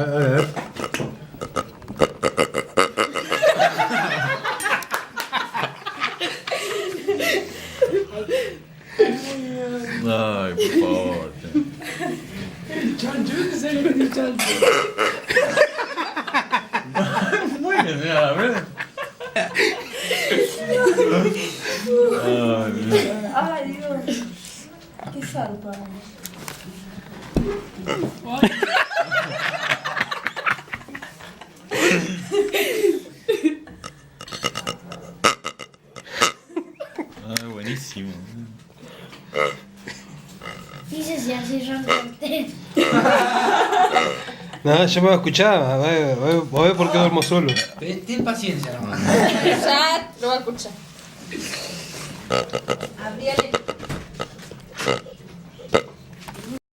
ver. Ay, por favor. Bueno, mira, a ver. Ay, mira. Ay, Dios. Qué salpa. Ay, buenísimo. Dice si así ronca usted. No, yo me voy a escuchar, voy a ver por qué duermo solo. Ten paciencia nomás. Ya lo voy a escuchar. Abriale.